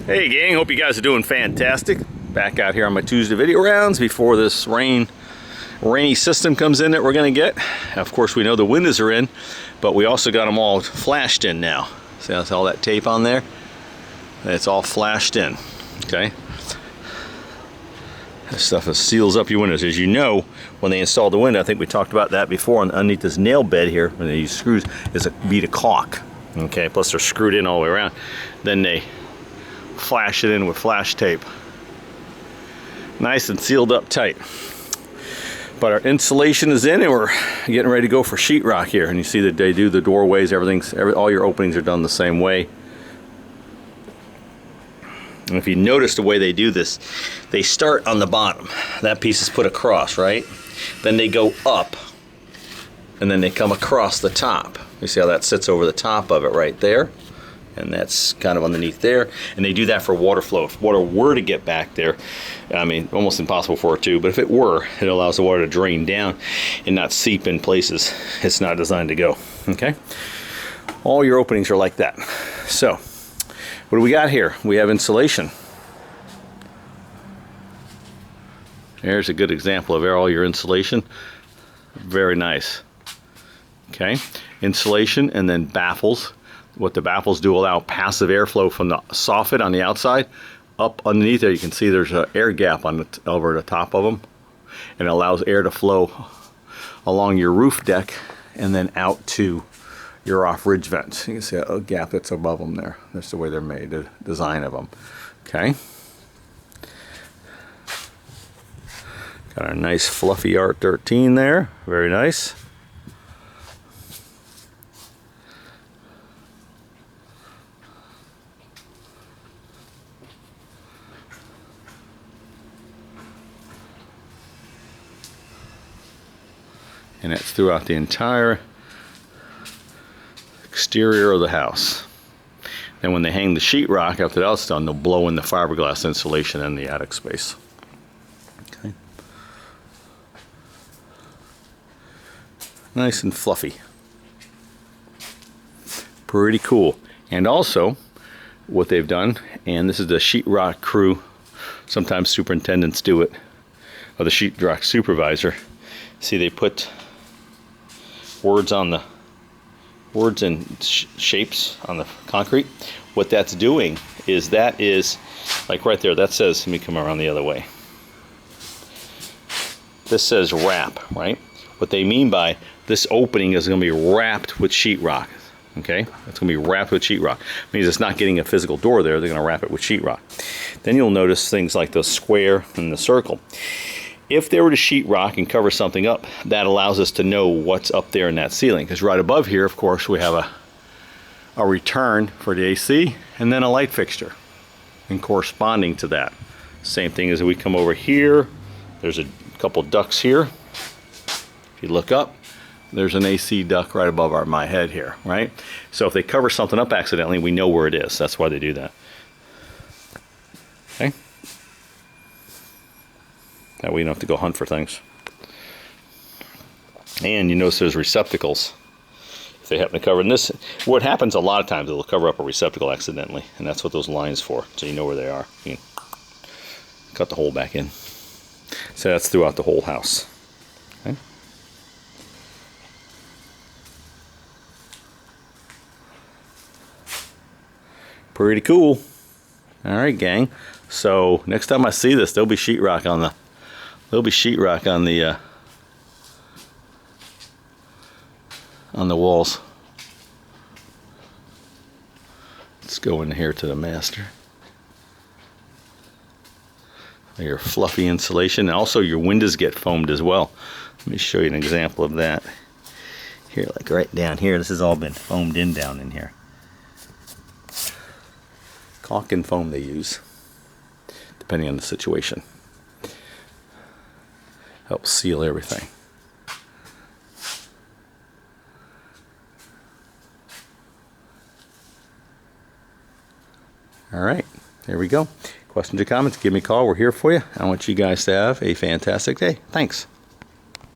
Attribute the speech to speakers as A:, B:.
A: Hey gang, hope you guys are doing fantastic. Back out here on my Tuesday video rounds before this rainy system comes in that we're gonna get. Of course, we know the windows are in, but we also got them all flashed in now. See that's all that tape on there? It's all flashed in, okay? This stuff seals up your windows. As you know, when they install the window, I think we talked about that before, underneath this nail bed here, when they use screws, is a bead of caulk, okay? Plus they're screwed in all the way around. Then they flash it in with flash tape. Nice and sealed up tight. But our insulation is in and we're getting ready to go for sheetrock here. And you see that they do the doorways, all your openings are done the same way. And if you notice the way they do this, they start on the bottom. That piece is put across, right? Then they go up and then they come across the top. You see how that sits over the top of it right there? And that's kind of underneath there, and they do that for water flow. If water were to get back there, I mean, almost impossible for it to, but if it were, it allows the water to drain down and not seep in places it's not designed to go, okay? All your openings are like that. So, what do we got here? We have insulation. There's a good example of all your insulation. Very nice, okay? Insulation and then baffles. What the baffles do allow passive airflow from the soffit on the outside up underneath there. You can see there's an air gap on over the top of them, and it allows air to flow along your roof deck and then out to your off-ridge vents. You can see a gap that's above them there. That's the way they're made, the design of them. Okay. Got our nice fluffy R13 there. Very nice. And it's throughout the entire exterior of the house. Then when they hang the sheetrock after that's done, they'll blow in the fiberglass insulation in the attic space. Okay. Nice and fluffy. Pretty cool. And also, what they've done, and this is the sheetrock crew, sometimes superintendents do it, or the sheetrock supervisor. See, they put words and shapes on the concrete. What that's doing is like right there, that says, let me come around the other way. This says wrap, right? What they mean by this opening is going to be wrapped with sheetrock. Okay, it's going to be wrapped with sheetrock. It means it's not getting a physical door there. They're going to wrap it with sheetrock. Then you'll notice things like the square and the circle. If they were to sheetrock and cover something up, that allows us to know what's up there in that ceiling. Because right above here, of course, we have a return for the AC and then a light fixture. And corresponding to that, same thing as we come over here, there's a couple ducts here. If you look up, there's an AC duct right above my head here, right? So if they cover something up accidentally, we know where it is. That's why they do that. Okay? That way you don't have to go hunt for things. And you notice there's receptacles. If they happen to cover in this, what happens a lot of times, they'll cover up a receptacle accidentally, and that's what those lines for, so you know where they are. You can cut the hole back in. So that's throughout the whole house. Okay. Pretty cool. All right, gang. So next time I see this, there'll be sheetrock on the walls. Let's go in here to the master. Your fluffy insulation, and also your windows get foamed as well. Let me show you an example of that. Here, like right down here, this has all been foamed in down in here. Caulk and foam they use, depending on the situation. Helps seal everything. All right, there we go. Questions or comments, give me a call. We're here for you. I want you guys to have a fantastic day. Thanks.